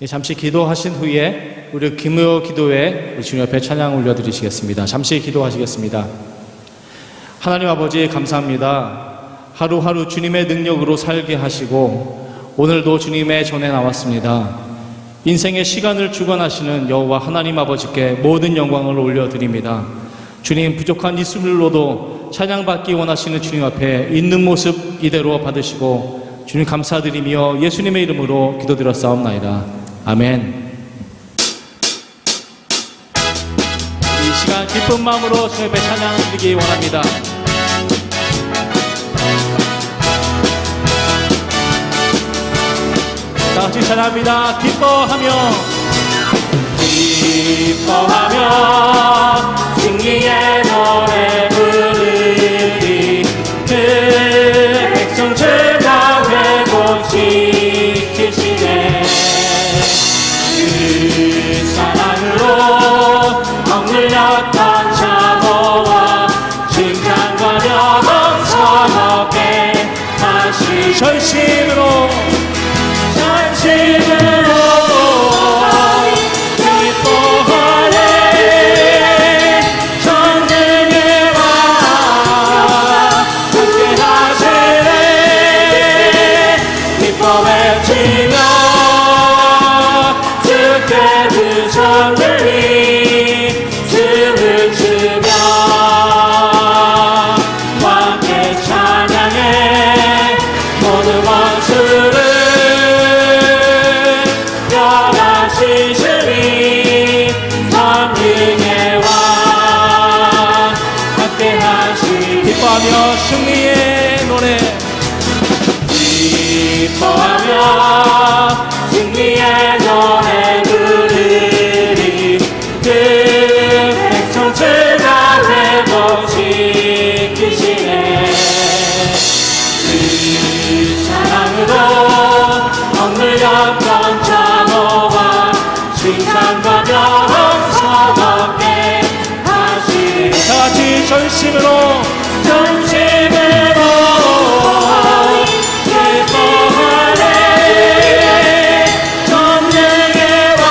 잠시 기도하신 후에 우리 금요 기도에 주님 옆에 찬양 올려드리시겠습니다. 잠시 기도하시겠습니다. 하나님 아버지 감사합니다. 하루하루 주님의 능력으로 살게 하시고 오늘도 주님의 전에 나왔습니다. 인생의 시간을 주관하시는 여호와 하나님 아버지께 모든 영광을 올려드립니다. 주님, 부족한 이슬로도 찬양받기 원하시는 주님 앞에 있는 모습 이대로 받으시고 주님 감사드리며 예수님의 이름으로 기도드렸사옵나이다. 아멘. 이 시간 기쁜 마음으로 주님 앞에 찬양 드리기 원합니다. 다 같이 찬양합니다. 기뻐하며 승리의 노래 부르리. 그 백성 죄가 회복시키시네. 그 사랑으로 억눌렸던 자모와 칭찬과 영광 서럽게 다시 전심으로 기뻐하네. 전능의 왕 함께 하시네. 기뻐 외치며 주께 두 손 들이 춤을 추며 함께 찬양해. 모든 원수를 시시리 성령의 왕 함께하시. 기뻐하며 승리의 노래 기뻐하며 승리의 노래 부르리. 그 백성 죄가 회복시키시네. 그 사랑으로 억눌렸던 자모와 칭찬과 영광 서럽게 하시네. 다같이 전심으로 기뻐하네. 전능의 왕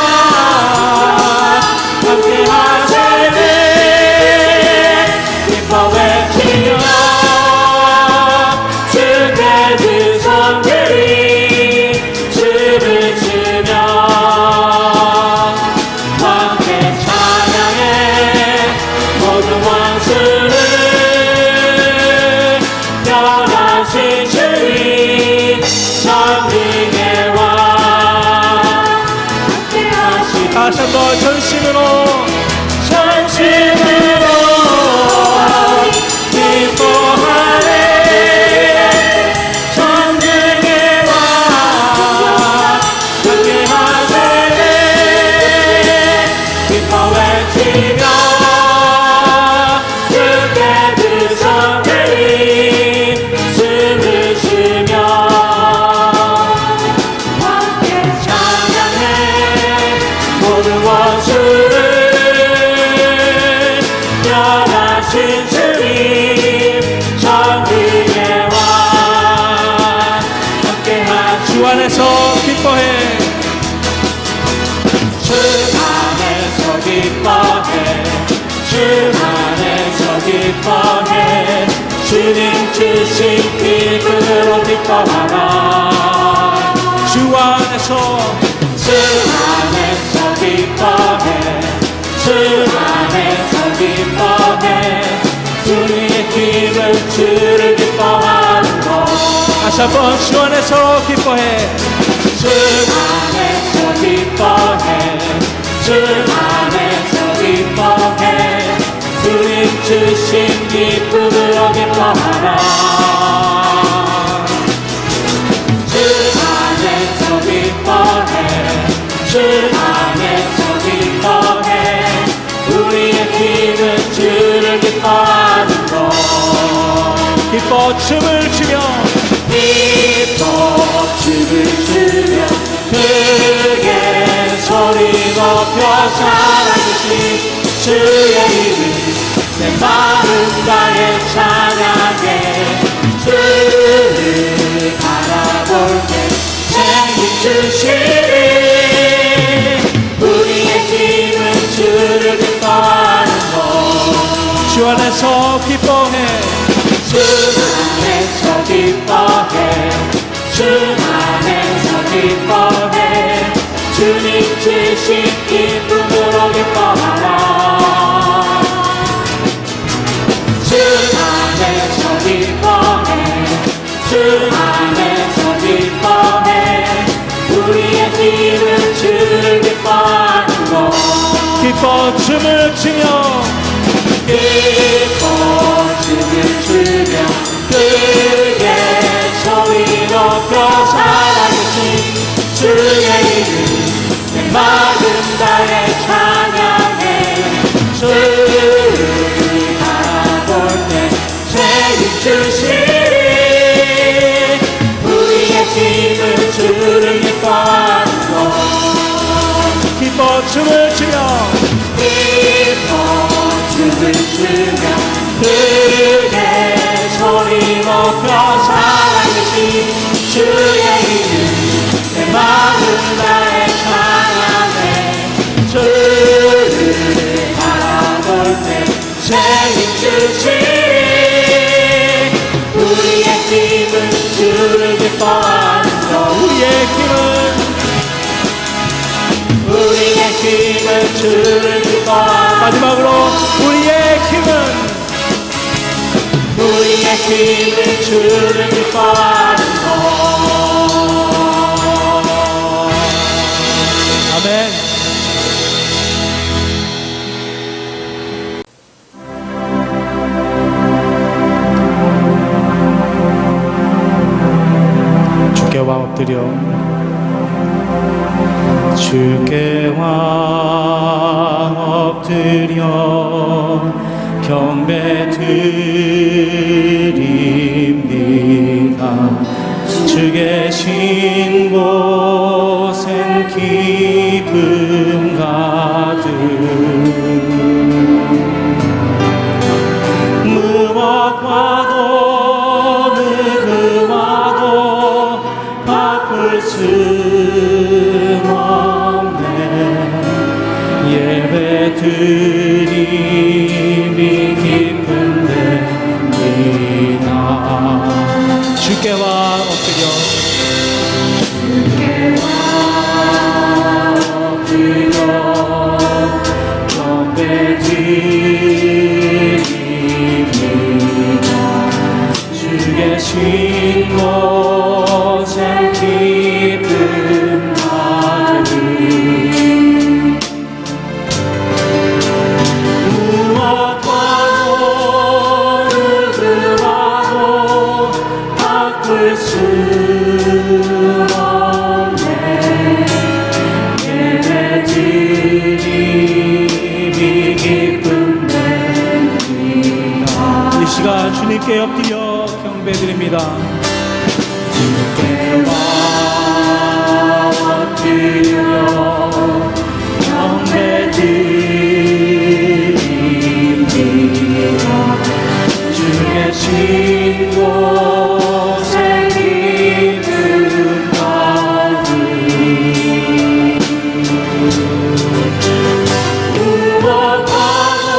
함께 하시네. 기뻐 외치며 주께 두 손 들이 춤을 추며 함께 찬양해. 모든 원수를 멸하신 주님 성령의 왕 함께하시. 다시 한번 전심으로 기뻐하네. 전능의 왕 함께하시네. 기뻐 외치며 주께 두 손 들이 춤을 추며 함께 찬양해. 모든 원수를 멸하신 주님 전능의 왕 함께하시. 주 안에서 기뻐해. 주 안에서 기뻐해. 주 안에서 기뻐해. 주님 주신 기쁨으로 기뻐하라. 주 안에서 기뻐해. 주 안에서 기뻐해. 주님의 힘을 주를 기뻐하는 것. 다시 한번 주 안에서 기뻐해. 주 안에서 기뻐해. 주 안에서 기뻐해. 주님 주신 기쁨으로 기뻐하라. 주 안에서 기뻐해. 주 안에서 기뻐해. 우리의 힘은 주를 기뻐하는 것. 기뻐 춤을 추며 크게 소리 높여 사랑하신 주의 이름 내 마음 다해 찬양해. 주를 바라볼 때 생기 주시리. 안에서 기뻐해 주 안에서 기뻐해 주님 주신 기쁨으로 기뻐하라 주 안에서 기뻐해 주 안에서 기뻐해 우리의 힘은 주를 기뻐하는 것 기뻐 춤을 추며 기뻐 춤을 추며 크게 소리 높여 살아계신 주의 이름 내 마음 다해 찬양해 주를 바라볼 때 죄인 주시리 우리의 힘은 주를 기뻐하는 것 기뻐 춤을 추며 기뻐 춤을 추며 크게 소리 높여 살아계신 주의 이름 내 마음 다해 찬양해 주를 바라볼 때 죄인 주시리 우리의 힘은 주를 기뻐하는 것 우리의 힘은 주를 기뻐하는 마지막으로 우리의 힘은 주를 기뻐하는 것 아멘. 주께와 엎드려 주께와 엎드려 경배드립니다 주 계신 곳엔 기쁨 가득 무엇과도 누구와도 바꿀 수 없네 예배드림이 기쁨됩니다 주께와 엎드려 경배드립니다 주 계신 곳에 기쁨 가득 무엇과도 누구와도 바꿀 수 없네 예배드림이 기쁨됩니다 이 시간 주님께 엎드려 경배드립니다 주께와 엎드려 경배드립니다 주 계신 곳에 기쁨 가득 무엇과도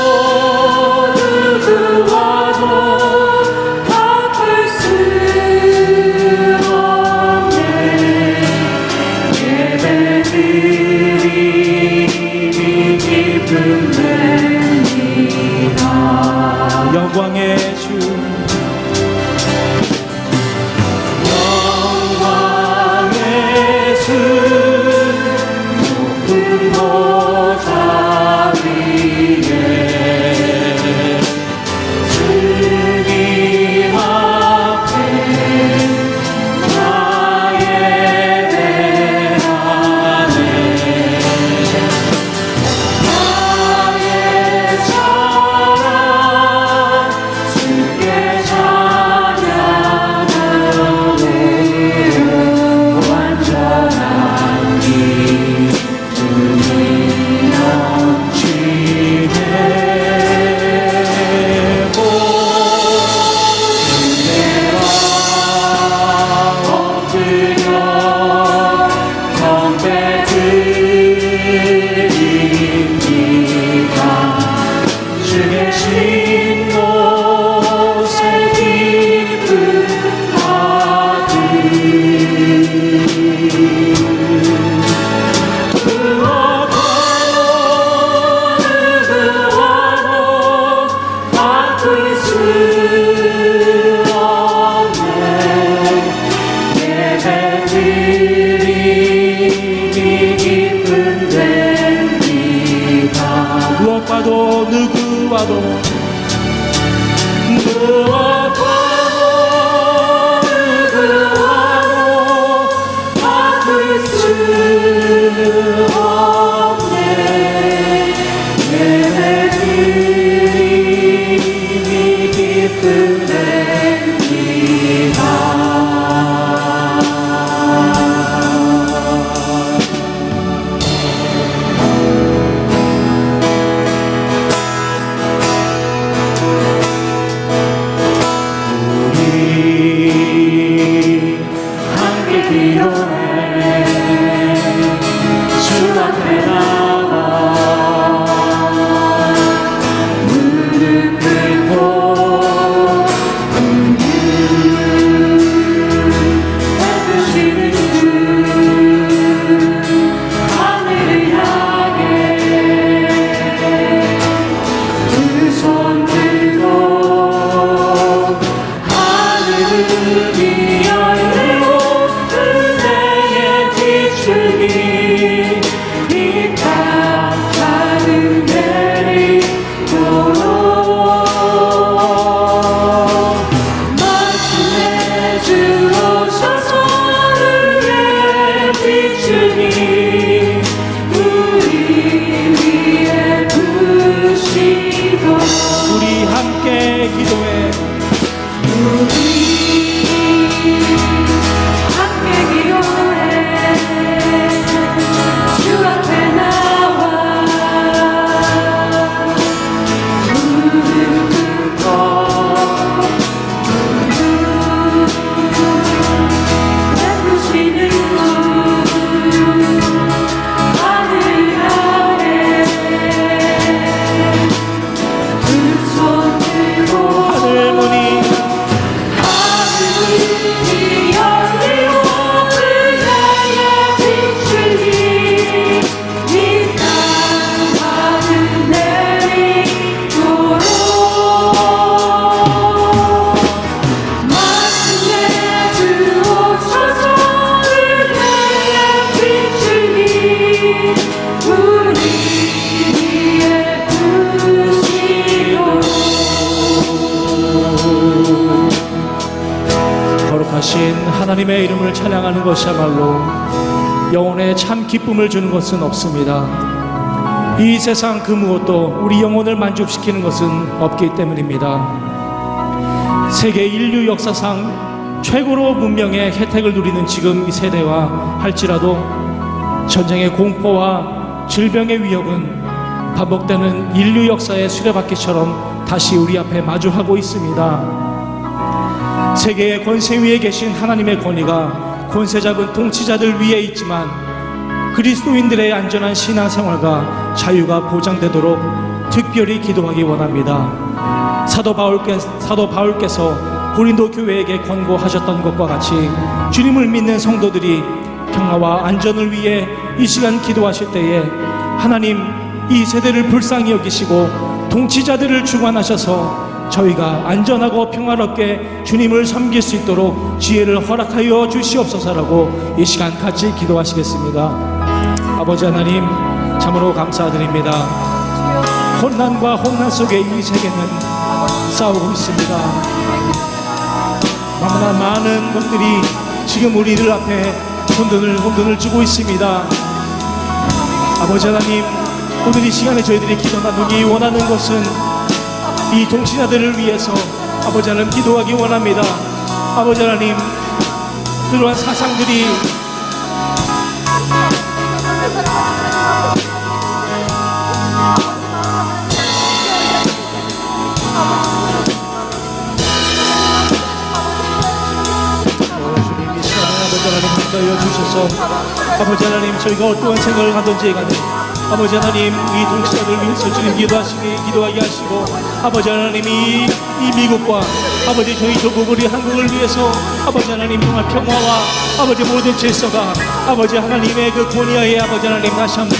누구와도 바꿀 수 없네 예배드립니다 하늘이 열리고 은혜의 비출기 이 땅 하늘 내리도록 마침내 주 오셔서 은혜의 비출기 우리 위에 부으시도록 우리 함께 기도해. 우리 함께 기도해 주 앞에 나와 무릎 꿇고 베푸시는 주 하늘 아래 두 손 들고 하늘 문이 하늘이 열리고 은혜의 비출기 이 땅 하늘 내리도록 마침내 주 오셔서 은혜의 비출기 우리 위에 부으시도록 거룩하신 하나님의 이름을 찬양하는 것이야말로 영혼에 참 기쁨을 주는 것은 없습니다. 이 세상 그 무엇도 우리 영혼을 만족시키는 것은 없기 때문입니다. 세계 인류 역사상 최고로 문명의 혜택을 누리는 지금 이 세대와 할지라도 전쟁의 공포와 질병의 위협은 반복되는 인류 역사의 수레바퀴처럼 다시 우리 앞에 마주하고 있습니다. 세계의 권세 위에 계신 하나님의 권위가 권세 잡은 통치자들 위에 있지만 그리스도인들의 안전한 신앙생활과 자유가 보장되도록 특별히 기도하기 원합니다. 사도 바울께서 고린도 교회에게 권고하셨던 것과 같이 주님을 믿는 성도들이 평화와 안전을 위해 이 시간 기도하실 때에 하나님 이 세대를 불쌍히 여기시고 통치자들을 주관하셔서 저희가 안전하고 평화롭게 주님을 섬길 수 있도록 지혜를 허락하여 주시옵소서라고 이 시간 같이 기도하시겠습니다. 아버지 하나님 참으로 감사드립니다. 혼난과 혼란 속에 이 세계는 싸우고 있습니다. 너무나 많은 것들이 지금 우리들 앞에 혼돈을 주고 있습니다. 아버지 하나님 오늘 이 시간에 저희들이 기도 나누기 원하는 것은 이 통치자들을 위해서 아버지 하나님 기도하기 원합니다. 아버지 하나님 그러한 사상들이 주님 이 시간에 아버지 하나님 함께하여 주셔서 아버지 하나님 저희가 어떠한 생각을 하든지 간에 아버지 하나님 이 통치자들을 위해서 주님 기도하게 하시고 아버지 하나님이 이 미국과 아버지 저희 조국 우리 한국을 위해서 아버지 하나님 정말 평화와 아버지 모든 질서가 아버지 하나님의 그 권위하에 아버지 하나님 다시 한번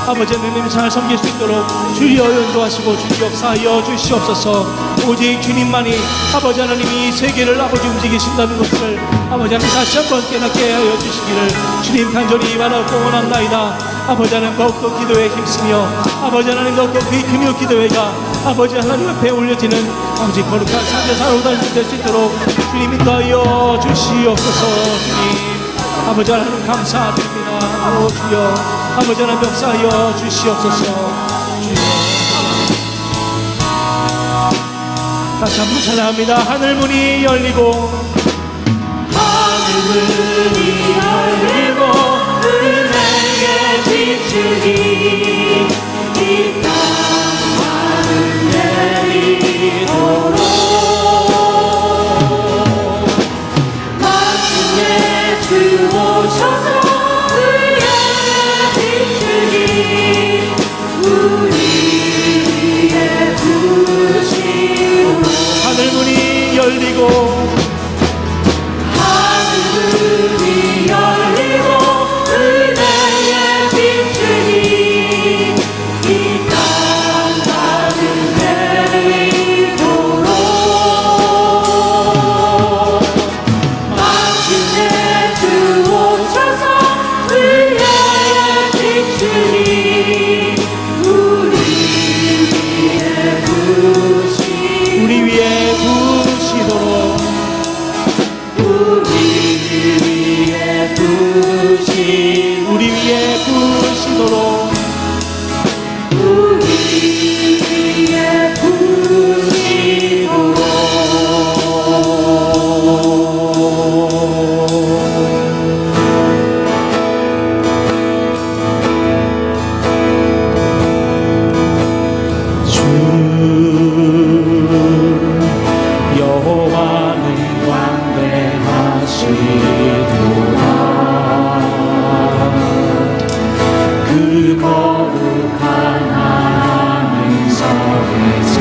아버지 하나님 잘 섬길 수 있도록 주여 인도하시고 주여 역사하여 주시옵소서. 오직 주님만이 아버지 하나님이 이 세계를 아버지 움직이신다는 것을 아버지 하나님 다시 한번 깨닫게 하여 주시기를 주님 간절히 바라고 원합나이다. 아버지 하나님 더욱더 기도에 힘쓰며 아버지 하나님 더욱더 금요 기도회가 아버지 하나님 앞에 올려지는 아버지 거룩한 상대사로 될 수 있도록 주님 인도하여 주시옵소서. 주님 아버지 하나님 감사드립니다. 오 주여 아버지 하나님 역사하여 주시옵소서. 주여 다시 한번 찬양합니다. 하늘문이 열리고 하늘문이 열리고 은혜의 비추기 이 땅 하늘 내리도록 마침내 주 오셔서 은혜의 비추기 우리 위에 부으시오. 하늘문이 열리고 하늘문이 열리고 은혜의 비추기 이 땅 하늘 내리도록 우리 위에 부으시도록 주 여호와는 광대하시도다 그 거룩한 하나님 성에서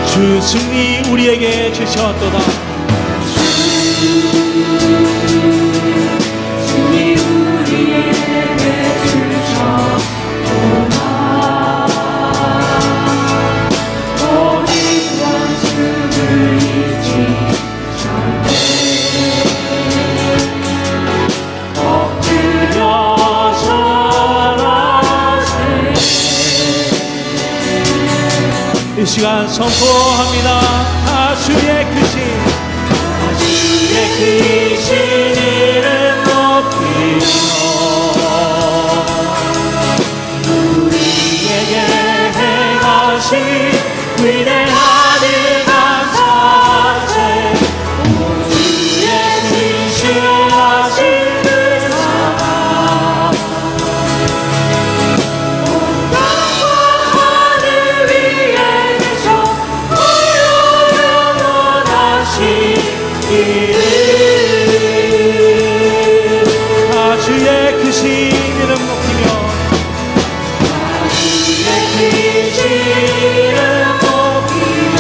주 승리 우리에게 주셨도다. 승리 우리에게 주셨도다. 모든 원수를 이기셨네. 엎드려 절하세. 이 시간 선포합니다. 다 주의 크신 이름 높이며 우리에게 행하신 위대한 일 감사세. 주의 진실하신 그 사랑 온 땅과 하늘 위에 계셔 영원하신 이름. 다 주의 크신 이름 높이며 주의 크신 이름 높이며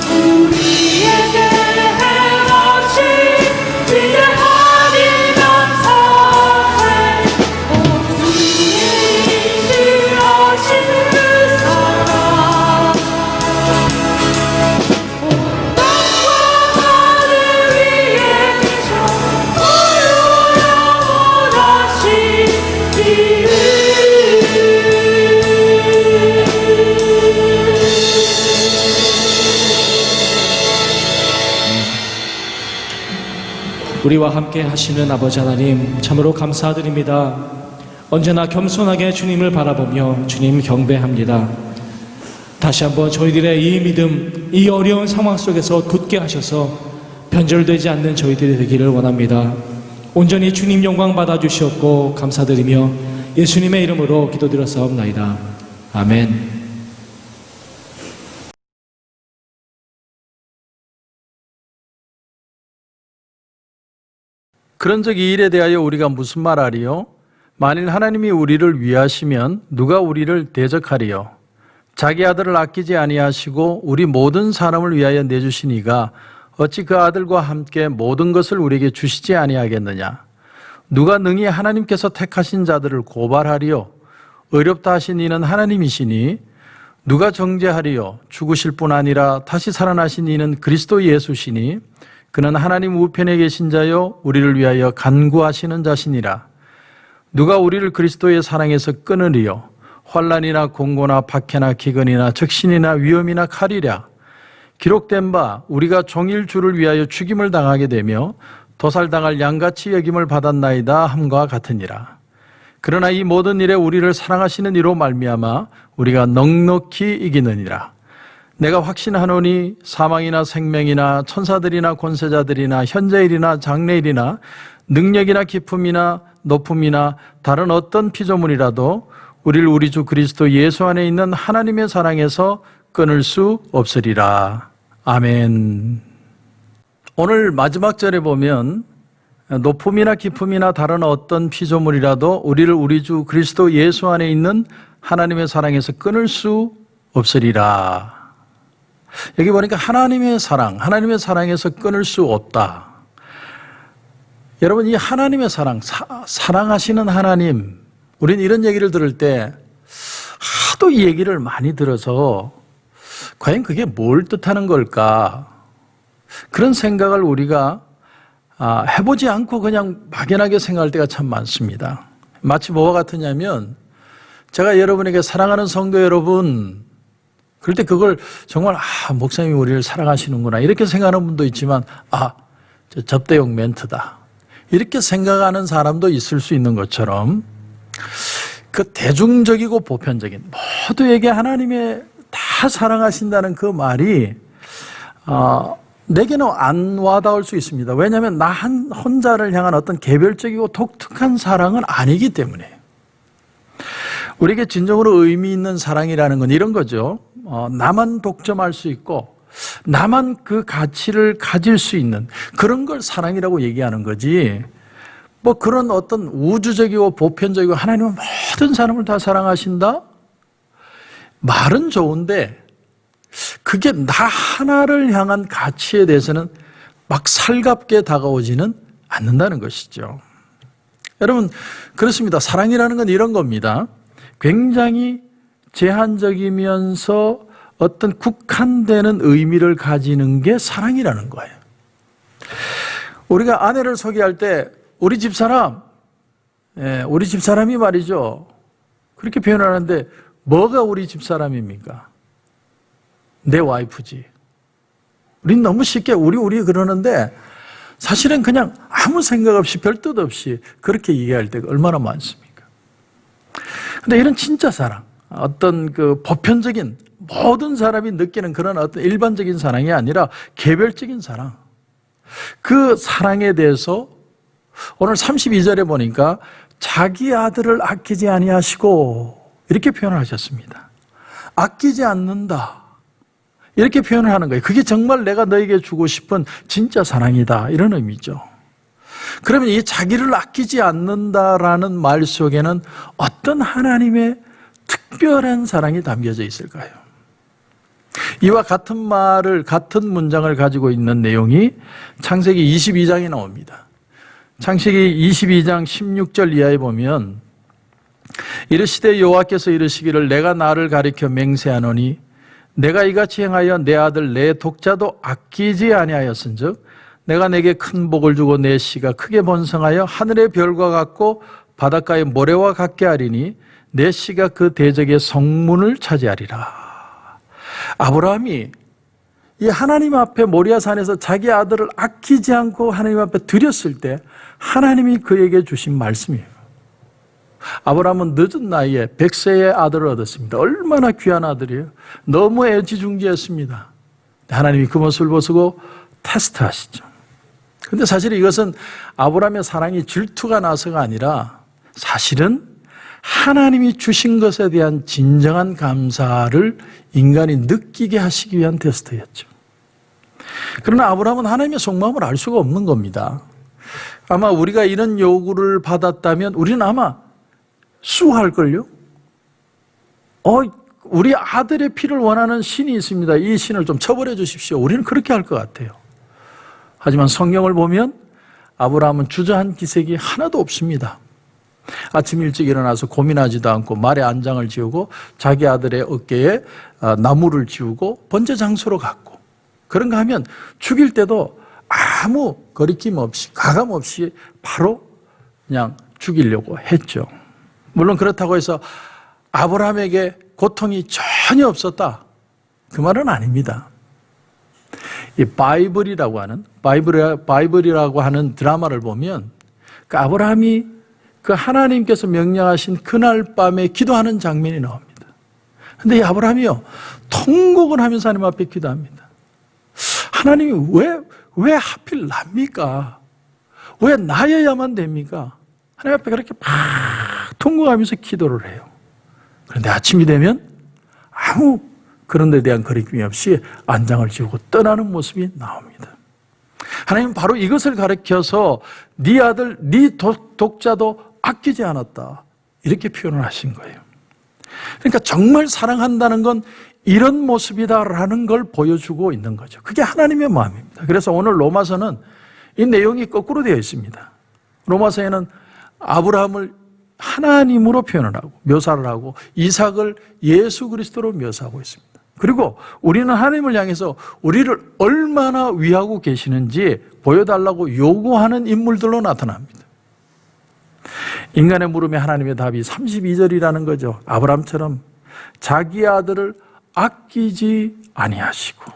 우리에게 행하신 위대한 일 감사해. 온 주의 진실하신 그 사랑 온 땅과 하늘 위에 계셔 영원하신 이름. 우리와 함께 하시는 아버지 하나님 참으로 감사드립니다. 언제나 겸손하게 주님을 바라보며 주님 경배합니다. 다시 한번 저희들의 이 믿음, 이 어려운 상황 속에서 굳게 하셔서 변절되지 않는 저희들이 되기를 원합니다. 온전히 주님 영광 받아주시옵고 감사드리며 예수님의 이름으로 기도드렸사옵나이다. 아멘. 그런 적 이 일에 대하여 우리가 무슨 말하리요? 만일 하나님이 우리를 위하시면 누가 우리를 대적하리요? 자기 아들을 아끼지 아니하시고 우리 모든 사람을 위하여 내주시니가 어찌 그 아들과 함께 모든 것을 우리에게 주시지 아니하겠느냐? 누가 능히 하나님께서 택하신 자들을 고발하리요? 의롭다 하신 이는 하나님이시니 누가 정죄하리요? 죽으실 뿐 아니라 다시 살아나신 이는 그리스도 예수시니 그는 하나님 우편에 계신 자요 우리를 위하여 간구하시는 자시니라. 누가 우리를 그리스도의 사랑에서 끊으리요? 환난이나 공고나 박해나 기근이나 적신이나 위험이나 칼이랴. 기록된 바 우리가 종일 주를 위하여 죽임을 당하게 되며 도살당할 양같이 여김을 받았나이다 함과 같으니라. 그러나 이 모든 일에 우리를 사랑하시는 이로 말미암아 우리가 넉넉히 이기느니라. 내가 확신하노니 사망이나 생명이나 천사들이나 권세자들이나 현재일이나 장래일이나 능력이나 기품이나 높음이나 다른 어떤 피조물이라도 우리를 우리 주 그리스도 예수 안에 있는 하나님의 사랑에서 끊을 수 없으리라. 아멘. 오늘 마지막 절에 보면 높음이나 기품이나 다른 어떤 피조물이라도 우리를 우리 주 그리스도 예수 안에 있는 하나님의 사랑에서 끊을 수 없으리라. 여기 보니까 하나님의 사랑에서 끊을 수 없다. 여러분, 이 하나님의 사랑하시는 하나님, 우리는 이런 얘기를 들을 때 하도 이 얘기를 많이 들어서 과연 그게 뭘 뜻하는 걸까? 그런 생각을 우리가 해보지 않고 그냥 막연하게 생각할 때가 참 많습니다. 마치 뭐와 같으냐면 제가 여러분에게 사랑하는 성도 여러분, 그럴 때 그걸 정말 목사님이 우리를 사랑하시는구나 이렇게 생각하는 분도 있지만 저 접대용 멘트다 이렇게 생각하는 사람도 있을 수 있는 것처럼 그 대중적이고 보편적인 모두에게 하나님의 다 사랑하신다는 그 말이 내게는 안 와닿을 수 있습니다. 왜냐하면 나 혼자를 향한 어떤 개별적이고 독특한 사랑은 아니기 때문에. 우리에게 진정으로 의미 있는 사랑이라는 건 이런 거죠. 나만 독점할 수 있고 나만 그 가치를 가질 수 있는 그런 걸 사랑이라고 얘기하는 거지, 뭐 그런 어떤 우주적이고 보편적이고 하나님은 모든 사람을 다 사랑하신다? 말은 좋은데 그게 나 하나를 향한 가치에 대해서는 막 살갑게 다가오지는 않는다는 것이죠. 여러분, 그렇습니다. 사랑이라는 건 이런 겁니다. 굉장히 제한적이면서 어떤 국한되는 의미를 가지는 게 사랑이라는 거예요. 우리가 아내를 소개할 때 우리 집사람이 말이죠. 그렇게 표현하는데 뭐가 우리 집사람입니까? 내 와이프지. 우린 너무 쉽게 우리 그러는데 사실은 그냥 아무 생각 없이 별 뜻 없이 그렇게 얘기할 때가 얼마나 많습니까? 근데 이런 진짜 사랑, 어떤 그 보편적인 모든 사람이 느끼는 그런 어떤 일반적인 사랑이 아니라 개별적인 사랑, 그 사랑에 대해서 오늘 32절에 보니까 자기 아들을 아끼지 아니하시고 이렇게 표현을 하셨습니다. 아끼지 않는다 이렇게 표현을 하는 거예요. 그게 정말 내가 너에게 주고 싶은 진짜 사랑이다 이런 의미죠. 그러면 이 자기를 아끼지 않는다라는 말 속에는 어떤 하나님의 특별한 사랑이 담겨져 있을까요? 이와 같은 같은 문장을 가지고 있는 내용이 창세기 22장에 나옵니다. 창세기 22장 16절 이하에 보면 이르시되 여호와께서 이르시기를 내가 나를 가리켜 맹세하노니 내가 이같이 행하여 내 아들 내 독자도 아끼지 아니하였은즉 내가 내게 큰 복을 주고 내 씨가 크게 번성하여 하늘의 별과 같고 바닷가의 모래와 같게 하리니 내 씨가 그 대적의 성문을 차지하리라. 아브라함이 이 하나님 앞에 모리아산에서 자기 아들을 아끼지 않고 하나님 앞에 드렸을 때 하나님이 그에게 주신 말씀이에요. 아브라함은 늦은 나이에 100세의 아들을 얻었습니다. 얼마나 귀한 아들이에요. 너무 애지중지했습니다. 하나님이 그 모습을 보시고 테스트하시죠. 그런데 사실 이것은 아브라함의 사랑이 질투가 나서가 아니라 사실은 하나님이 주신 것에 대한 진정한 감사를 인간이 느끼게 하시기 위한 테스트였죠. 그러나 아브라함은 하나님의 속마음을 알 수가 없는 겁니다. 아마 우리가 이런 요구를 받았다면 우리는 아마 쑤할걸요? 우리 아들의 피를 원하는 신이 있습니다. 이 신을 좀 처벌해 주십시오. 우리는 그렇게 할 것 같아요. 하지만 성경을 보면 아브라함은 주저한 기색이 하나도 없습니다. 아침 일찍 일어나서 고민하지도 않고 말에 안장을 지우고 자기 아들의 어깨에 나무를 지우고 번제 장소로 갔고, 그런가 하면 죽일 때도 아무 거리낌 없이 가감 없이 바로 그냥 죽이려고 했죠. 물론 그렇다고 해서 아브라함에게 고통이 전혀 없었다, 그 말은 아닙니다. 이 바이블이라고 하는 드라마를 보면 그 아브라함이 그 하나님께서 명령하신 그날 밤에 기도하는 장면이 나옵니다. 그런데 이 아브라함이요, 통곡을 하면서 하나님 앞에 기도합니다. 하나님이 왜 하필 납니까? 왜 나여야만 됩니까? 하나님 앞에 그렇게 막 통곡하면서 기도를 해요. 그런데 아침이 되면 아무 그런 데 대한 거리낌이 없이 안장을 지우고 떠나는 모습이 나옵니다. 하나님은 바로 이것을 가르쳐서 네 아들, 네 독자도 아끼지 않았다, 이렇게 표현을 하신 거예요. 그러니까 정말 사랑한다는 건 이런 모습이다라는 걸 보여주고 있는 거죠. 그게 하나님의 마음입니다. 그래서 오늘 로마서는 이 내용이 거꾸로 되어 있습니다. 로마서에는 아브라함을 하나님으로 표현을 하고 묘사를 하고 이삭을 예수 그리스도로 묘사하고 있습니다. 그리고 우리는 하나님을 향해서 우리를 얼마나 위하고 계시는지 보여달라고 요구하는 인물들로 나타납니다. 인간의 물음에 하나님의 답이 32절이라는 거죠. 아브라함처럼 자기 아들을 아끼지 아니하시고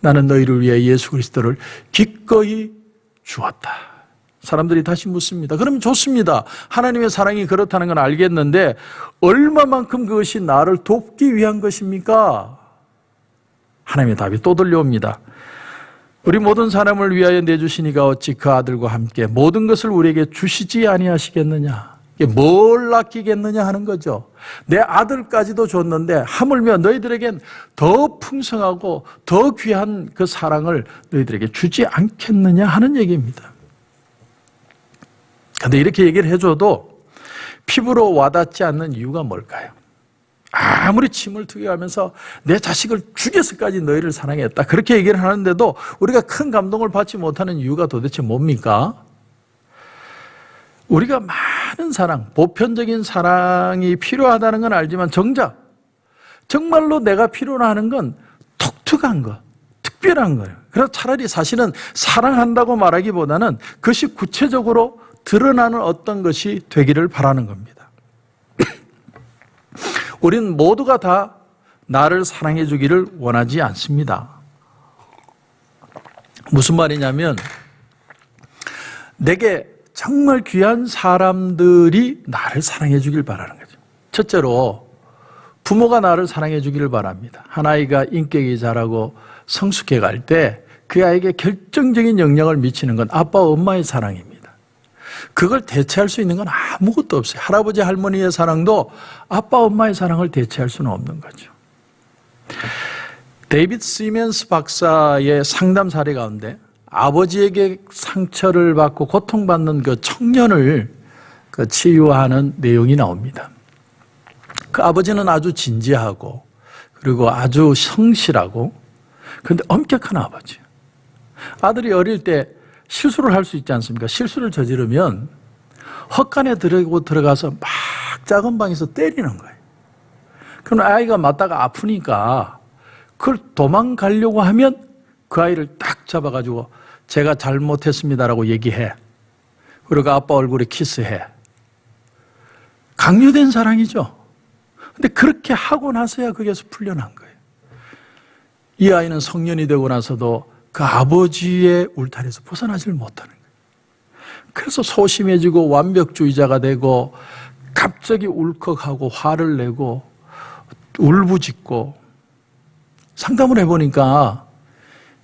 나는 너희를 위해 예수 그리스도를 기꺼이 주었다. 사람들이 다시 묻습니다. 그러면 좋습니다. 하나님의 사랑이 그렇다는 건 알겠는데 얼마만큼 그것이 나를 돕기 위한 것입니까? 하나님의 답이 또 들려옵니다. 우리 모든 사람을 위하여 내주시니가 어찌 그 아들과 함께 모든 것을 우리에게 주시지 아니하시겠느냐. 뭘 아끼겠느냐 하는 거죠. 내 아들까지도 줬는데 하물며 너희들에겐 더 풍성하고 더 귀한 그 사랑을 너희들에게 주지 않겠느냐 하는 얘기입니다. 그런데 이렇게 얘기를 해줘도 피부로 와닿지 않는 이유가 뭘까요? 아무리 침을 튀겨가면서 내 자식을 죽여서까지 너희를 사랑했다, 그렇게 얘기를 하는데도 우리가 큰 감동을 받지 못하는 이유가 도대체 뭡니까? 우리가 많은 사랑, 보편적인 사랑이 필요하다는 건 알지만 정작 정말로 내가 필요로 하는 건 독특한 것, 특별한 거예요. 그래서 차라리 사실은 사랑한다고 말하기보다는 그것이 구체적으로 드러나는 어떤 것이 되기를 바라는 겁니다. 우리는 모두가 다 나를 사랑해 주기를 원하지 않습니다. 무슨 말이냐면 내게 정말 귀한 사람들이 나를 사랑해 주길 바라는 거죠. 첫째로 부모가 나를 사랑해 주기를 바랍니다. 한 아이가 인격이 자라고 성숙해 갈 때 그 아이에게 결정적인 영향을 미치는 건 아빠, 엄마의 사랑입니다. 그걸 대체할 수 있는 건 아무것도 없어요. 할아버지, 할머니의 사랑도 아빠, 엄마의 사랑을 대체할 수는 없는 거죠. 데이비드 시멘스 박사의 상담 사례 가운데 아버지에게 상처를 받고 고통받는 그 청년을 치유하는 내용이 나옵니다. 그 아버지는 아주 진지하고 그리고 아주 성실하고 그런데 엄격한 아버지. 아들이 어릴 때 실수를 할 수 있지 않습니까? 실수를 저지르면 헛간에 들어가서 막 작은 방에서 때리는 거예요. 그럼 아이가 맞다가 아프니까 그걸 도망가려고 하면 그 아이를 딱 잡아가지고 제가 잘못했습니다라고 얘기해. 그리고 아빠 얼굴에 키스해. 강요된 사랑이죠. 근데 그렇게 하고 나서야 그게서 풀려난 거예요. 이 아이는 성년이 되고 나서도 그 아버지의 울타리에서 벗어나질 못하는 거예요. 그래서 소심해지고 완벽주의자가 되고 갑자기 울컥하고 화를 내고 울부짖고, 상담을 해보니까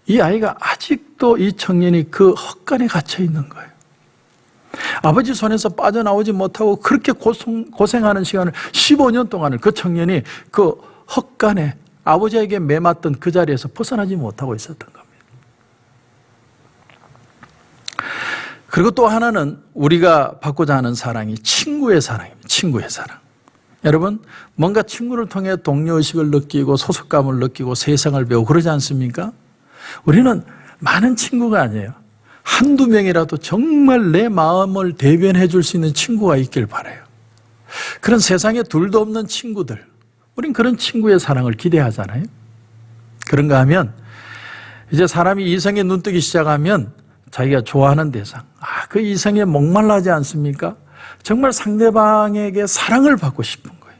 이 아이가 아직도 이 청년이 그 헛간에 갇혀 있는 거예요. 아버지 손에서 빠져나오지 못하고 그렇게 고생하는 시간을 15년 동안을 그 청년이 그 헛간에 아버지에게 매맞던 그 자리에서 벗어나지 못하고 있었던 겁니다. 그리고 또 하나는 우리가 받고자 하는 사랑이 친구의 사랑입니다. 친구의 사랑. 여러분, 뭔가 친구를 통해 동료의식을 느끼고 소속감을 느끼고 세상을 배우고 그러지 않습니까? 우리는 많은 친구가 아니에요. 한두 명이라도 정말 내 마음을 대변해 줄 수 있는 친구가 있길 바라요. 그런 세상에 둘도 없는 친구들, 우린 그런 친구의 사랑을 기대하잖아요. 그런가 하면 이제 사람이 이성에 눈뜨기 시작하면 자기가 좋아하는 대상, 그 이성에 목말라하지 않습니까? 정말 상대방에게 사랑을 받고 싶은 거예요.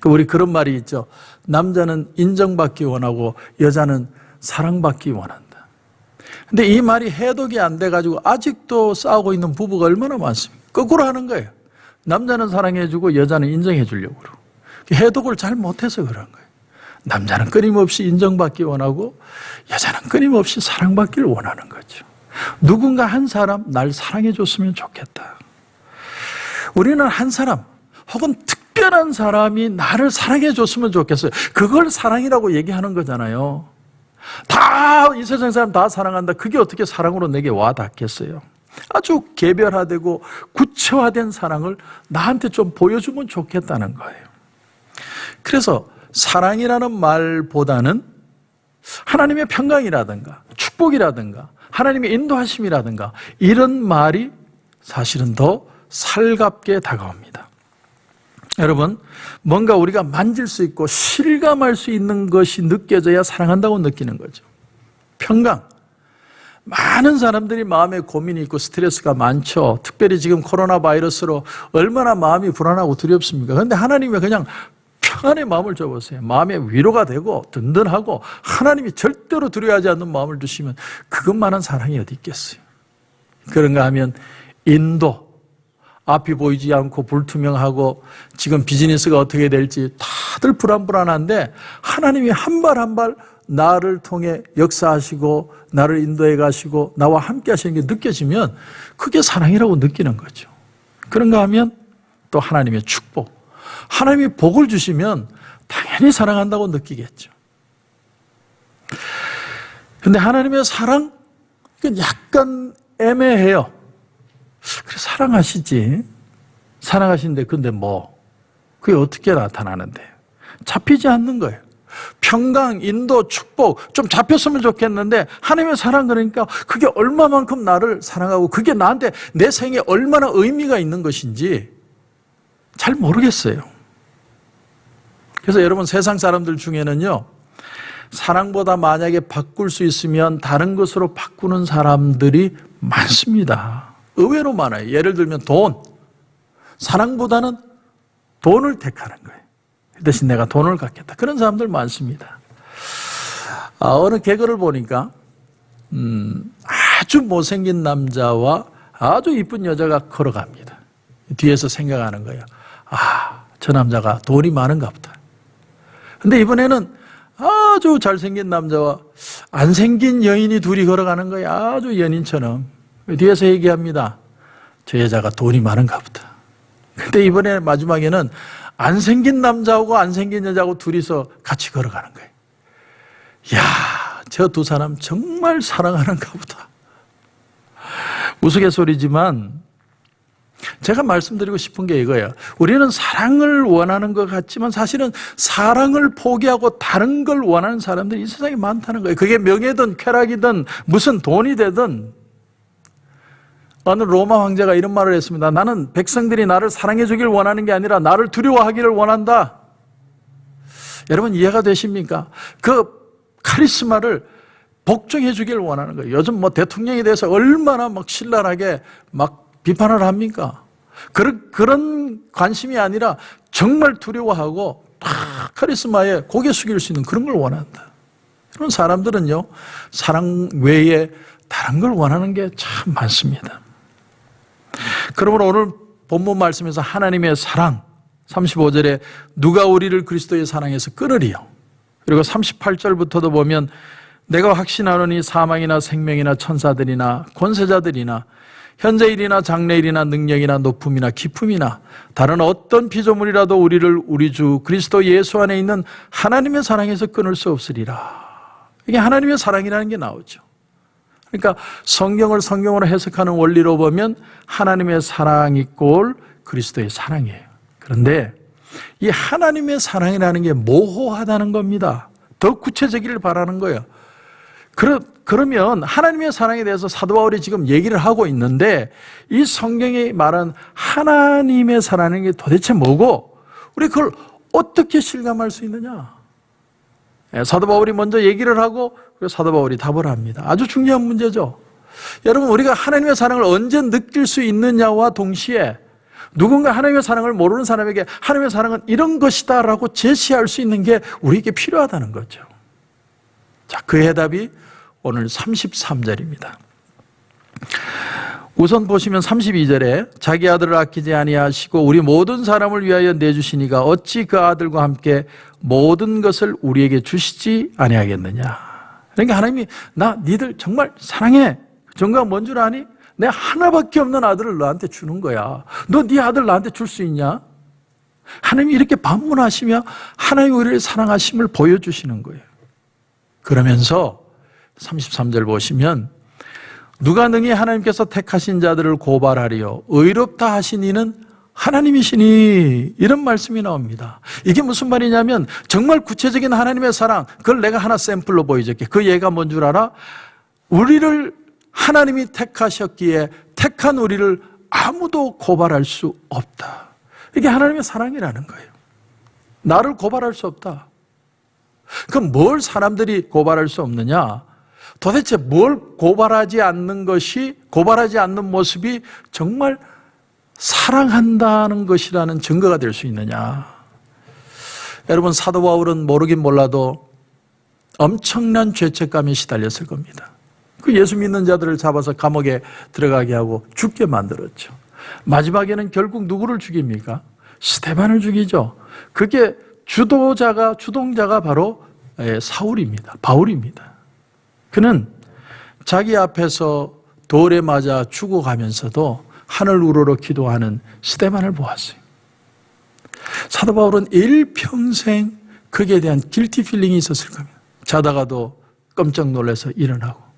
우리 그런 말이 있죠. 남자는 인정받기 원하고 여자는 사랑받기 원한다. 근데 이 말이 해독이 안 돼가지고 아직도 싸우고 있는 부부가 얼마나 많습니까? 거꾸로 하는 거예요. 남자는 사랑해주고 여자는 인정해주려고 그러고. 해독을 잘 못해서 그런 거예요. 남자는 끊임없이 인정받기 원하고 여자는 끊임없이 사랑받기를 원하는 거죠. 누군가 한 사람 날 사랑해줬으면 좋겠다. 우리는 한 사람 혹은 특별한 사람이 나를 사랑해줬으면 좋겠어요. 그걸 사랑이라고 얘기하는 거잖아요. 이 세상 사람 다 사랑한다. 그게 어떻게 사랑으로 내게 와 닿겠어요? 아주 개별화되고 구체화된 사랑을 나한테 좀 보여주면 좋겠다는 거예요. 그래서 사랑이라는 말보다는 하나님의 평강이라든가 축복이라든가 하나님의 인도하심이라든가 이런 말이 사실은 더 살갑게 다가옵니다. 여러분, 뭔가 우리가 만질 수 있고 실감할 수 있는 것이 느껴져야 사랑한다고 느끼는 거죠. 평강. 많은 사람들이 마음에 고민이 있고 스트레스가 많죠. 특별히 지금 코로나 바이러스로 얼마나 마음이 불안하고 두렵습니까? 그런데 하나님이 그냥 평안의 마음을 줘보세요. 마음에 위로가 되고 든든하고 하나님이 절대로 두려워하지 않는 마음을 주시면 그것만한 사랑이 어디 있겠어요? 그런가 하면 인도, 앞이 보이지 않고 불투명하고 지금 비즈니스가 어떻게 될지 다들 불안한데 하나님이 한 발 한 발 나를 통해 역사하시고 나를 인도해 가시고 나와 함께 하시는 게 느껴지면 그게 사랑이라고 느끼는 거죠. 그런가 하면 또 하나님의 축복, 하나님이 복을 주시면 당연히 사랑한다고 느끼겠죠. 그런데 하나님의 사랑, 이건 약간 애매해요. 그래, 사랑하시지. 사랑하시는데 근데 그게 어떻게 나타나는데? 잡히지 않는 거예요. 평강, 인도, 축복 좀 잡혔으면 좋겠는데 하나님의 사랑 그러니까 그게 얼마만큼 나를 사랑하고 그게 나한테 내 생에 얼마나 의미가 있는 것인지 잘 모르겠어요. 그래서 여러분, 세상 사람들 중에는요, 사랑보다 만약에 바꿀 수 있으면 다른 것으로 바꾸는 사람들이 많습니다. 의외로 많아요. 예를 들면 돈. 사랑보다는 돈을 택하는 거예요. 그 대신 내가 돈을 갖겠다. 그런 사람들 많습니다. 어느 개그를 보니까 아주 못생긴 남자와 아주 이쁜 여자가 걸어갑니다. 뒤에서 생각하는 거예요. 저 남자가 돈이 많은가 보다. 근데 이번에는 아주 잘생긴 남자와 안 생긴 여인이 둘이 걸어가는 거예요. 아주 연인처럼. 뒤에서 얘기합니다. 저 여자가 돈이 많은가 보다. 근데 이번에 마지막에는 안 생긴 남자하고 안 생긴 여자하고 둘이서 같이 걸어가는 거예요. 이야, 저 두 사람 정말 사랑하는가 보다. 우스갯소리지만 제가 말씀드리고 싶은 게 이거예요. 우리는 사랑을 원하는 것 같지만 사실은 사랑을 포기하고 다른 걸 원하는 사람들이 이 세상에 많다는 거예요. 그게 명예든 쾌락이든 무슨 돈이 되든. 어느 로마 황제가 이런 말을 했습니다. 나는 백성들이 나를 사랑해 주길 원하는 게 아니라 나를 두려워하기를 원한다. 여러분, 이해가 되십니까? 그 카리스마를 복종해 주길 원하는 거예요. 요즘 대통령에 대해서 얼마나 신랄하게 비판을 합니까? 그런 관심이 아니라 정말 두려워하고 카리스마에 고개 숙일 수 있는 그런 걸 원한다. 그런 사람들은요, 사랑 외에 다른 걸 원하는 게 참 많습니다. 그러므로 오늘 본문 말씀에서 하나님의 사랑, 35절에 누가 우리를 그리스도의 사랑에서 끊으리요. 그리고 38절부터도 보면 내가 확신하노니 사망이나 생명이나 천사들이나 권세자들이나 현재일이나 장래일이나 능력이나 높음이나 깊음이나 다른 어떤 피조물이라도 우리를 우리 주 그리스도 예수 안에 있는 하나님의 사랑에서 끊을 수 없으리라. 이게 하나님의 사랑이라는 게 나오죠. 그러니까 성경을 성경으로 해석하는 원리로 보면 하나님의 사랑이 꼴 그리스도의 사랑이에요. 그런데 이 하나님의 사랑이라는 게 모호하다는 겁니다. 더 구체적이길 바라는 거예요. 그러면 하나님의 사랑에 대해서 사도 바울이 지금 얘기를 하고 있는데 이 성경이 말한 하나님의 사랑이 게 도대체 뭐고 우리 그걸 어떻게 실감할 수 있느냐? 사도 바울이 먼저 얘기를 하고 사도 바울이 답을 합니다. 아주 중요한 문제죠. 여러분, 우리가 하나님의 사랑을 언제 느낄 수 있느냐와 동시에 누군가 하나님의 사랑을 모르는 사람에게 하나님의 사랑은 이런 것이다 라고 제시할 수 있는 게 우리에게 필요하다는 거죠. 자, 그 해답이 오늘 33절입니다. 우선 보시면 32절에 자기 아들을 아끼지 아니하시고 우리 모든 사람을 위하여 내주시니가 어찌 그 아들과 함께 모든 것을 우리에게 주시지 아니하겠느냐. 그러니까 하나님이 나 니들 정말 사랑해. 정말 뭔 줄 아니? 내 하나밖에 없는 아들을 너한테 주는 거야. 너 네 아들 나한테 줄 수 있냐? 하나님이 이렇게 반문하시며 하나님이 우리를 사랑하심을 보여주시는 거예요. 그러면서 33절 보시면 누가 능히 하나님께서 택하신 자들을 고발하리요 의롭다 하신 이는 하나님이시니 이런 말씀이 나옵니다. 이게 무슨 말이냐면 정말 구체적인 하나님의 사랑 그걸 내가 하나 샘플로 보여줄게. 그 예가 뭔 줄 알아? 우리를 하나님이 택하셨기에 택한 우리를 아무도 고발할 수 없다. 이게 하나님의 사랑이라는 거예요. 나를 고발할 수 없다. 그럼 뭘 사람들이 고발할 수 없느냐? 도대체 뭘 고발하지 않는 것이, 고발하지 않는 모습이 정말 사랑한다는 것이라는 증거가 될 수 있느냐? 여러분, 사도 바울은 모르긴 몰라도 엄청난 죄책감에 시달렸을 겁니다. 그 예수 믿는 자들을 잡아서 감옥에 들어가게 하고 죽게 만들었죠. 마지막에는 결국 누구를 죽입니까? 스데반을 죽이죠. 그게 주동자가 바로 사울입니다. 바울입니다. 그는 자기 앞에서 돌에 맞아 죽어가면서도 하늘 우러러 기도하는 스데반을 보았어요. 사도 바울은 일평생 거기에 대한 길티 필링이 있었을 겁니다. 자다가도 깜짝 놀라서 일어나고.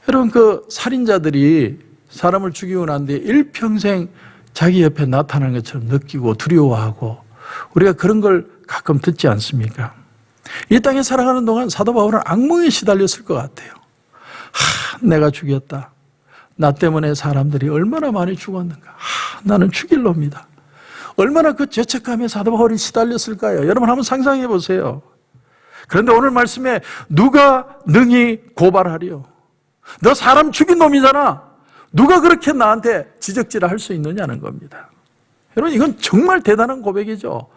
여러분, 그 살인자들이 사람을 죽이고 난 뒤에 일평생 자기 옆에 나타나는 것처럼 느끼고 두려워하고 우리가 그런 걸 가끔 듣지 않습니까? 이 땅에 살아가는 동안 사도 바울은 악몽에 시달렸을 것 같아요. 내가 죽였다. 나 때문에 사람들이 얼마나 많이 죽었는가. 나는 죽일 놈이다. 얼마나 그 죄책감에 사도 바울이 시달렸을까요? 여러분 한번 상상해 보세요. 그런데 오늘 말씀에 누가 능히 고발하리요? 너 사람 죽인 놈이잖아. 누가 그렇게 나한테 지적질을 할 수 있느냐는 겁니다. 여러분, 이건 정말 대단한 고백이죠.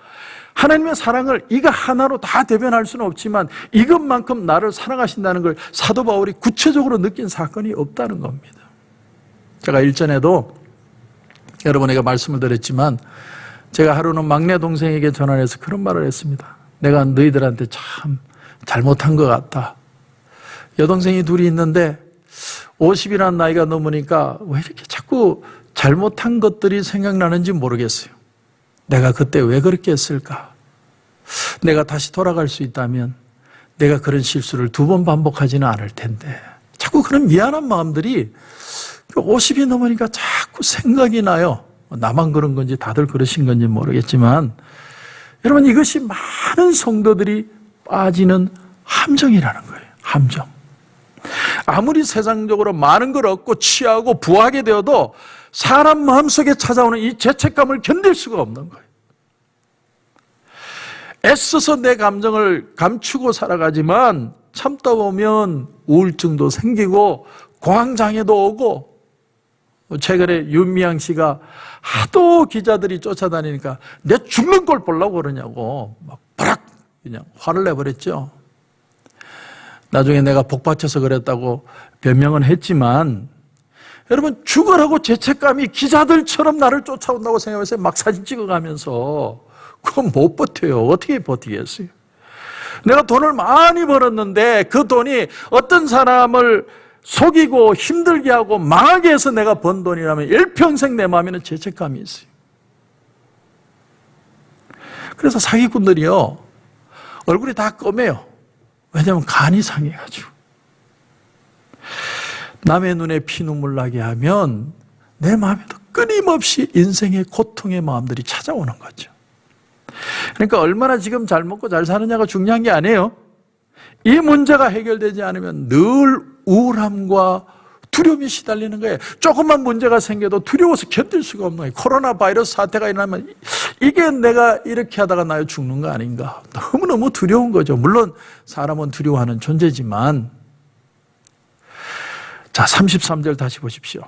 하나님의 사랑을 이거 하나로 다 대변할 수는 없지만 이것만큼 나를 사랑하신다는 걸 사도 바울이 구체적으로 느낀 사건이 없다는 겁니다. 제가 일전에도 여러분에게 말씀을 드렸지만 제가 하루는 막내 동생에게 전화해서 그런 말을 했습니다. 내가 너희들한테 참 잘못한 것 같다. 여동생이 둘이 있는데 50이라는 나이가 넘으니까 왜 이렇게 자꾸 잘못한 것들이 생각나는지 모르겠어요. 내가 그때 왜 그렇게 했을까? 내가 다시 돌아갈 수 있다면 내가 그런 실수를 2번 반복하지는 않을 텐데 자꾸 그런 미안한 마음들이 50이 넘으니까 자꾸 생각이 나요. 나만 그런 건지 다들 그러신 건지 모르겠지만 여러분, 이것이 많은 성도들이 빠지는 함정이라는 거예요. 함정. 아무리 세상적으로 많은 걸 얻고 취하고 부하게 되어도 사람 마음속에 찾아오는 이 죄책감을 견딜 수가 없는 거예요. 애써서 내 감정을 감추고 살아가지만 참다 보면 우울증도 생기고 공황장애도 오고, 최근에 윤미향 씨가 하도 기자들이 쫓아다니니까 내 죽는 걸 보려고 그러냐고 막 버락 그냥 화를 내버렸죠. 나중에 내가 복받쳐서 그랬다고 변명은 했지만 여러분, 죽으라고 죄책감이 기자들처럼 나를 쫓아온다고 생각해서 막 사진 찍어가면서 그건 못 버텨요. 어떻게 버티겠어요? 내가 돈을 많이 벌었는데 그 돈이 어떤 사람을 속이고 힘들게 하고 망하게 해서 내가 번 돈이라면 일평생 내 마음에는 죄책감이 있어요. 그래서 사기꾼들이요, 얼굴이 다 검해요. 왜냐하면 간이 상해가지고. 남의 눈에 피눈물 나게 하면 내 마음에도 끊임없이 인생의 고통의 마음들이 찾아오는 거죠. 그러니까 얼마나 지금 잘 먹고 잘 사느냐가 중요한 게 아니에요. 이 문제가 해결되지 않으면 늘 우울함과 두려움이 시달리는 거예요. 조금만 문제가 생겨도 두려워서 견딜 수가 없는 거예요. 코로나 바이러스 사태가 일어나면 이게 내가 이렇게 하다가 나 죽는 거 아닌가. 너무너무 두려운 거죠. 물론 사람은 두려워하는 존재지만. 자, 33절 다시 보십시오.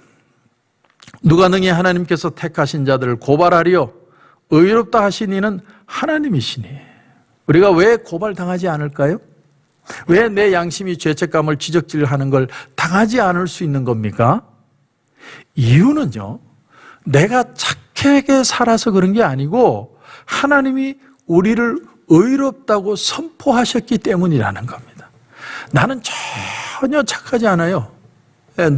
누가 능히 하나님께서 택하신 자들을 고발하리요 의롭다 하신 이는 하나님이시니. 우리가 왜 고발당하지 않을까요? 왜 내 양심이 죄책감을 지적질하는 걸 당하지 않을 수 있는 겁니까? 이유는요, 내가 착하게 살아서 그런 게 아니고 하나님이 우리를 의롭다고 선포하셨기 때문이라는 겁니다. 나는 전혀 착하지 않아요.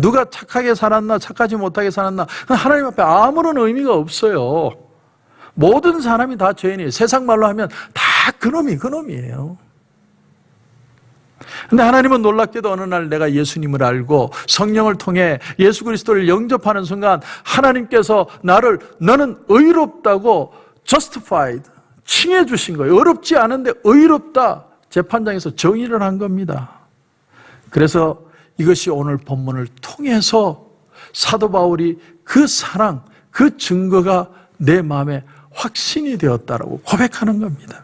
누가 착하게 살았나 착하지 못하게 살았나 하나님 앞에 아무런 의미가 없어요. 모든 사람이 다 죄인이에요. 세상 말로 하면 다 그놈이에요. 근데 하나님은 놀랍게도 어느 날 내가 예수님을 알고 성령을 통해 예수 그리스도를 영접하는 순간 하나님께서 너는 의롭다고 justified, 칭해 주신 거예요. 어렵지 않은데 의롭다. 재판장에서 정의를 한 겁니다. 그래서 이것이 오늘 본문을 통해서 사도 바울이 그 사랑, 그 증거가 내 마음에 확신이 되었다라고 고백하는 겁니다.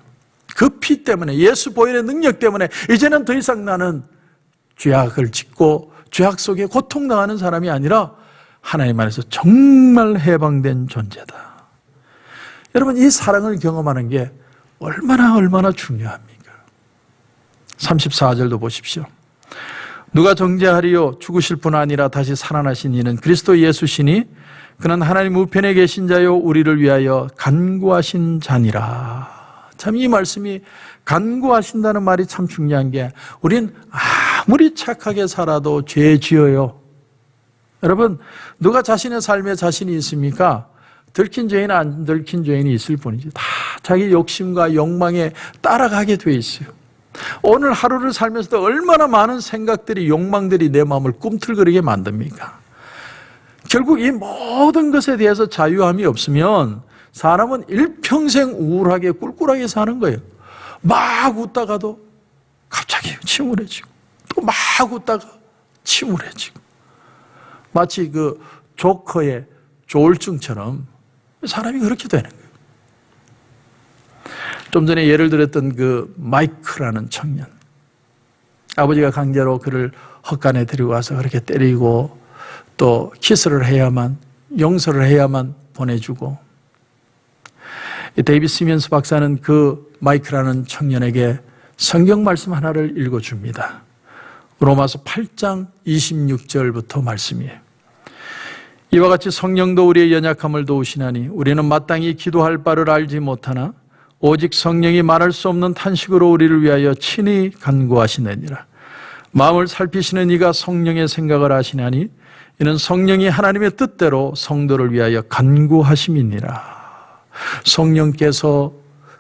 그 피 때문에, 예수 보혈의 능력 때문에 이제는 더 이상 나는 죄악을 짓고 죄악 속에 고통당하는 사람이 아니라 하나님 안에서 정말 해방된 존재다. 여러분, 이 사랑을 경험하는 게 얼마나 중요합니까? 34절도 보십시오. 누가 정죄하리요 죽으실 뿐 아니라 다시 살아나신 이는 그리스도 예수시니 그는 하나님 우편에 계신 자요 우리를 위하여 간구하신 자니라. 참 이 말씀이 간구하신다는 말이 참 중요한 게 우린 아무리 착하게 살아도 죄 지어요. 여러분, 누가 자신의 삶에 자신이 있습니까? 들킨 죄인 안 들킨 죄인이 있을 뿐이지. 다 자기 욕심과 욕망에 따라가게 돼 있어요. 오늘 하루를 살면서도 얼마나 많은 생각들이, 욕망들이 내 마음을 꿈틀거리게 만듭니까? 결국 이 모든 것에 대해서 자유함이 없으면 사람은 일평생 우울하게 꿀꿀하게 사는 거예요. 막 웃다가도 갑자기 침울해지고 또 막 웃다가 침울해지고 마치 그 조커의 조울증처럼 사람이 그렇게 되는 거예요. 좀 전에 예를 들었던 그 마이크라는 청년, 아버지가 강제로 그를 헛간에 데리고 와서 그렇게 때리고 또 키스를 해야만, 용서를 해야만 보내주고, 데이비드 시면스 박사는 그 마이크라는 청년에게 성경 말씀 하나를 읽어줍니다. 로마서 8장 26절부터 말씀이에요. 이와 같이 성령도 우리의 연약함을 도우시나니 우리는 마땅히 기도할 바를 알지 못하나 오직 성령이 말할 수 없는 탄식으로 우리를 위하여 친히 간구하시느니라. 마음을 살피시는 이가 성령의 생각을 아시나니 이는 성령이 하나님의 뜻대로 성도를 위하여 간구하심이니라. 성령께서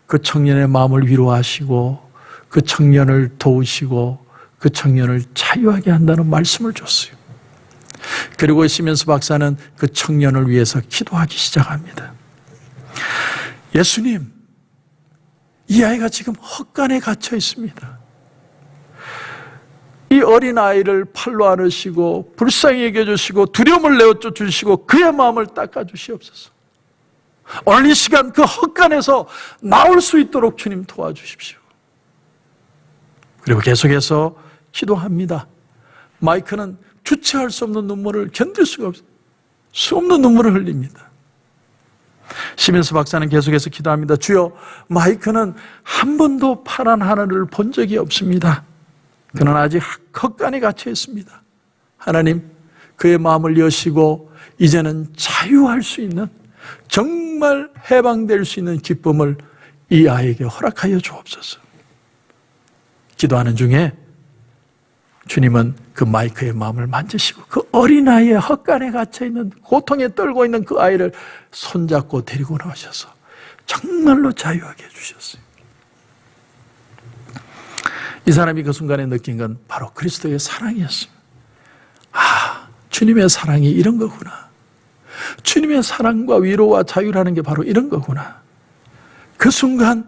그 청년의 마음을 위로하시고 그 청년을 도우시고 그 청년을 자유하게 한다는 말씀을 줬어요. 그리고 시면스 박사는 그 청년을 위해서 기도하기 시작합니다. 예수님, 이 아이가 지금 헛간에 갇혀 있습니다. 이 어린아이를 팔로 안으시고 불쌍히 여겨주시고 두려움을 내어쫓으시고 그의 마음을 닦아주시옵소서. 오늘 이 시간 그 헛간에서 나올 수 있도록 주님 도와주십시오. 그리고 계속해서 기도합니다. 마이크는 주체할 수 없는 눈물을 견딜 수가 없어요. 수 없는 눈물을 흘립니다. 시면스 박사는 계속해서 기도합니다. 주여, 마이크는 한 번도 파란 하늘을 본 적이 없습니다. 그는 아직 헛간에 갇혀 있습니다. 하나님, 그의 마음을 여시고 이제는 자유할 수 있는, 정말 해방될 수 있는 기쁨을 이 아이에게 허락하여 주옵소서. 기도하는 중에 주님은 그 마이크의 마음을 만지시고 그 어린아이의 헛간에 갇혀있는, 고통에 떨고 있는 그 아이를 손잡고 데리고 나오셔서 정말로 자유하게 해주셨어요. 이 사람이 그 순간에 느낀 건 바로 그리스도의 사랑이었습니다. 아, 주님의 사랑이 이런 거구나. 주님의 사랑과 위로와 자유라는 게 바로 이런 거구나. 그 순간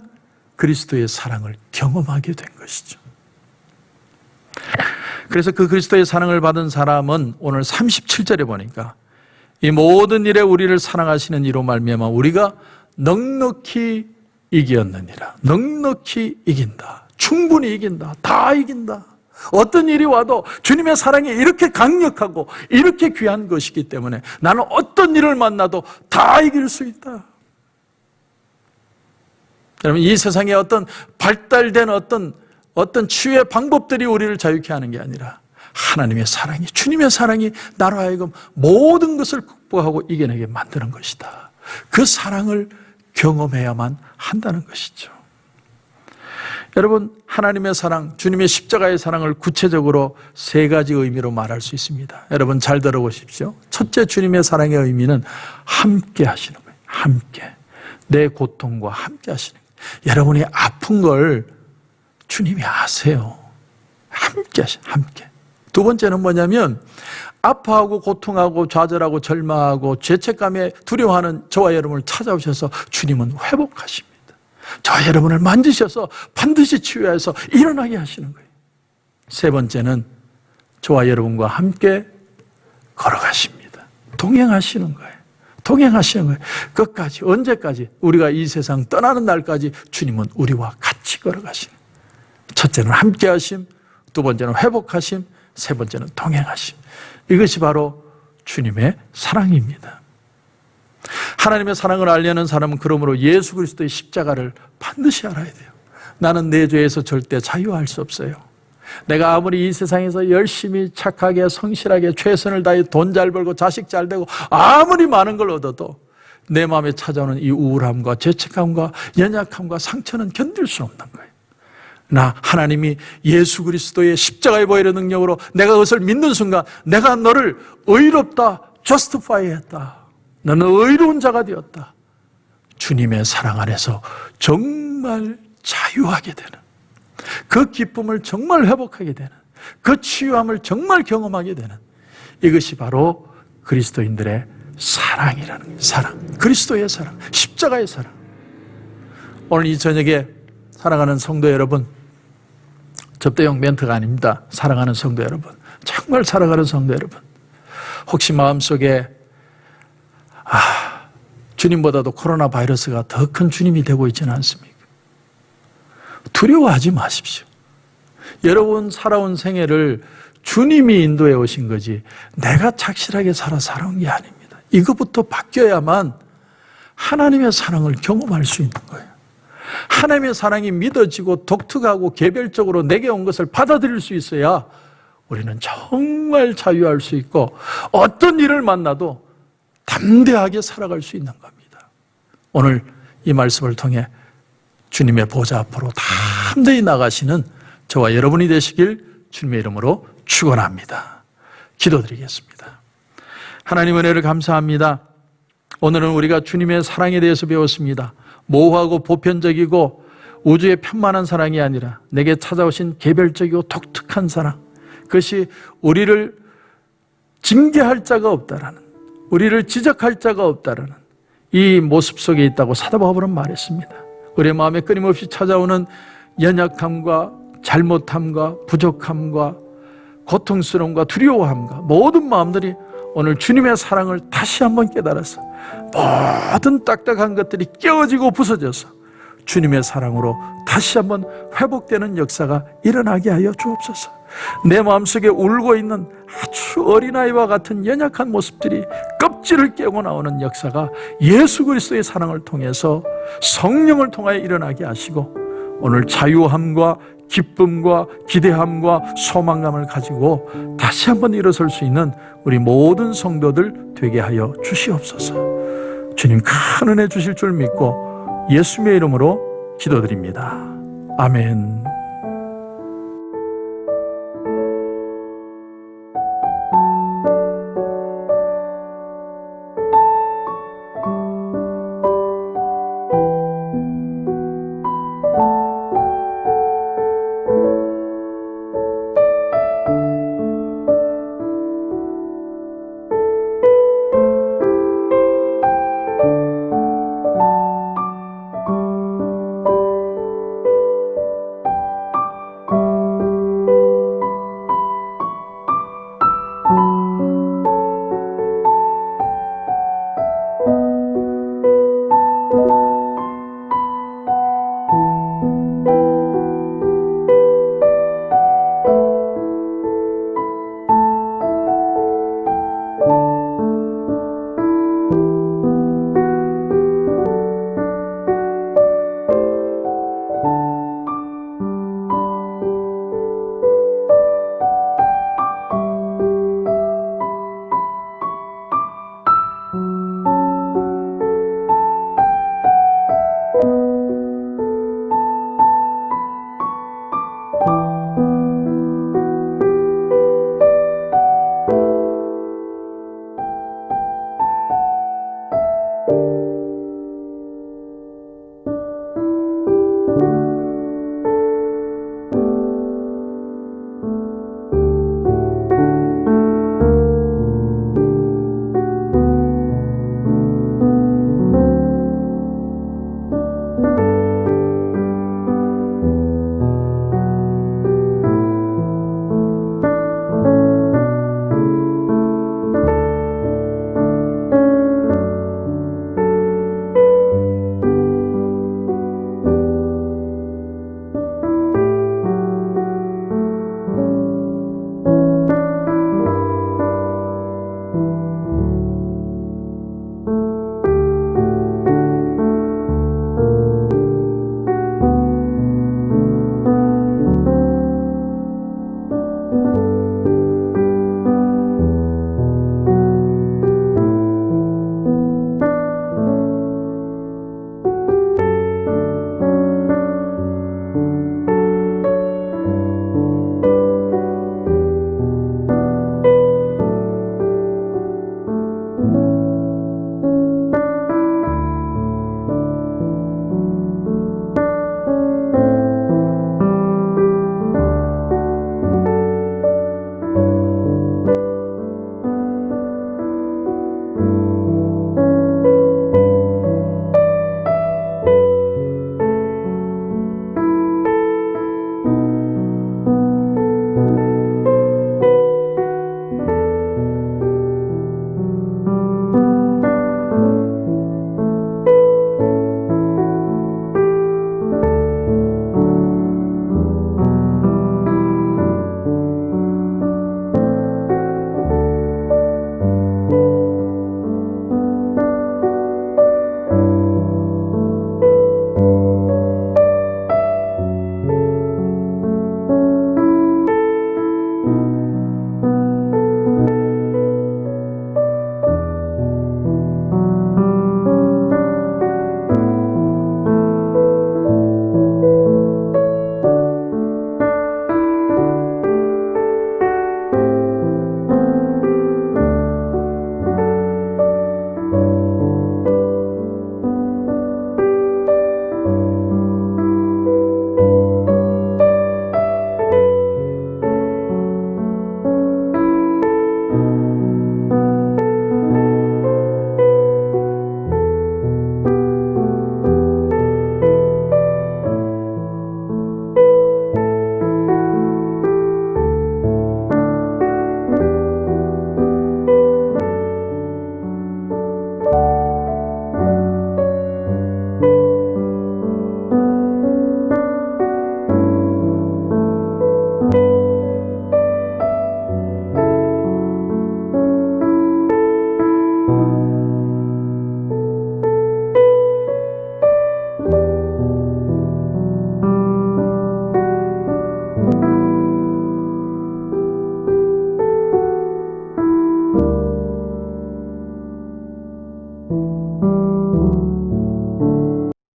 그리스도의 사랑을 경험하게 된 것이죠. 그래서 그 그리스도의 사랑을 받은 사람은 오늘 37절에 보니까 이 모든 일에 우리를 사랑하시는 이로 말미암아 우리가 넉넉히 이기었느니라. 넉넉히 이긴다. 충분히 이긴다. 다 이긴다. 어떤 일이 와도 주님의 사랑이 이렇게 강력하고 이렇게 귀한 것이기 때문에 나는 어떤 일을 만나도 다 이길 수 있다. 여러분, 이 세상에 어떤 발달된 어떤 치유의 방법들이 우리를 자유케 하는 게 아니라 하나님의 사랑이, 주님의 사랑이 나로 하여금 모든 것을 극복하고 이겨내게 만드는 것이다. 그 사랑을 경험해야만 한다는 것이죠. 여러분, 하나님의 사랑, 주님의 십자가의 사랑을 구체적으로 세 가지 의미로 말할 수 있습니다. 여러분 잘 들어보십시오. 첫째, 주님의 사랑의 의미는 함께 하시는 거예요. 함께. 내 고통과 함께 하시는 거예요. 여러분이 아픈 걸 주님이 아세요. 함께 하시는 거예요. 함께. 두 번째는 뭐냐면 아파하고 고통하고 좌절하고 절망하고 죄책감에 두려워하는 저와 여러분을 찾아오셔서 주님은 회복하십니다. 저와 여러분을 만지셔서 반드시 치유해서 일어나게 하시는 거예요. 세 번째는 저와 여러분과 함께 걸어가십니다. 동행하시는 거예요. 동행하시는 거예요. 끝까지, 언제까지? 우리가 이 세상 떠나는 날까지 주님은 우리와 같이 걸어가시는 거예요. 첫째는 함께 하심, 두 번째는 회복하심, 세 번째는 동행하심. 이것이 바로 주님의 사랑입니다. 하나님의 사랑을 알려는 사람은 그러므로 예수 그리스도의 십자가를 반드시 알아야 돼요. 나는 내 죄에서 절대 자유할 수 없어요. 내가 아무리 이 세상에서 열심히 착하게 성실하게 최선을 다해 돈 잘 벌고 자식 잘 되고 아무리 많은 걸 얻어도 내 마음에 찾아오는 이 우울함과 죄책감과 연약함과 상처는 견딜 수 없는 거예요. 나 하나님이 예수 그리스도의 십자가의 보혈의 능력으로 내가 그것을 믿는 순간 내가 너를 의롭다, justify 했다. 너는 의로운 자가 되었다. 주님의 사랑 안에서 정말 자유하게 되는, 그 기쁨을 정말 회복하게 되는, 그 치유함을 정말 경험하게 되는, 이것이 바로 그리스도인들의 사랑이라는 거예요. 사랑, 그리스도의 사랑, 십자가의 사랑. 오늘 이 저녁에 사랑하는 성도 여러분, 접대용 멘트가 아닙니다. 사랑하는 성도 여러분, 정말 사랑하는 성도 여러분, 혹시 마음속에 주님보다도 코로나 바이러스가 더 큰 주님이 되고 있지는 않습니까? 두려워하지 마십시오. 여러분 살아온 생애를 주님이 인도해 오신 거지 내가 착실하게 살아온 게 아닙니다. 이것부터 바뀌어야만 하나님의 사랑을 경험할 수 있는 거예요. 하나님의 사랑이 믿어지고 독특하고 개별적으로 내게 온 것을 받아들일 수 있어야 우리는 정말 자유할 수 있고 어떤 일을 만나도 담대하게 살아갈 수 있는 겁니다. 오늘 이 말씀을 통해 주님의 보좌 앞으로 담대히 나가시는 저와 여러분이 되시길 주님의 이름으로 축원합니다. 기도드리겠습니다. 하나님 은혜를 감사합니다. 오늘은 우리가 주님의 사랑에 대해서 배웠습니다. 모호하고 보편적이고 우주의 편만한 사랑이 아니라 내게 찾아오신 개별적이고 독특한 사랑, 그것이 우리를 징계할 자가 없다라는, 우리를 지적할 자가 없다라는 이 모습 속에 있다고 사도 바울은 말했습니다. 우리의 마음에 끊임없이 찾아오는 연약함과 잘못함과 부족함과 고통스러움과 두려워함과 모든 마음들이 오늘 주님의 사랑을 다시 한번 깨달아서 모든 딱딱한 것들이 깨어지고 부서져서 주님의 사랑으로 다시 한번 회복되는 역사가 일어나게 하여 주옵소서. 내 마음속에 울고 있는 아주 어린아이와 같은 연약한 모습들이 껍질을 깨고 나오는 역사가 예수 그리스도의 사랑을 통해서 성령을 통하여 일어나게 하시고 오늘 자유함과 기쁨과 기대함과 소망감을 가지고 다시 한번 일어설 수 있는 우리 모든 성도들 되게 하여 주시옵소서. 주님 큰 은혜 주실 줄 믿고 예수님의 이름으로 기도드립니다. 아멘.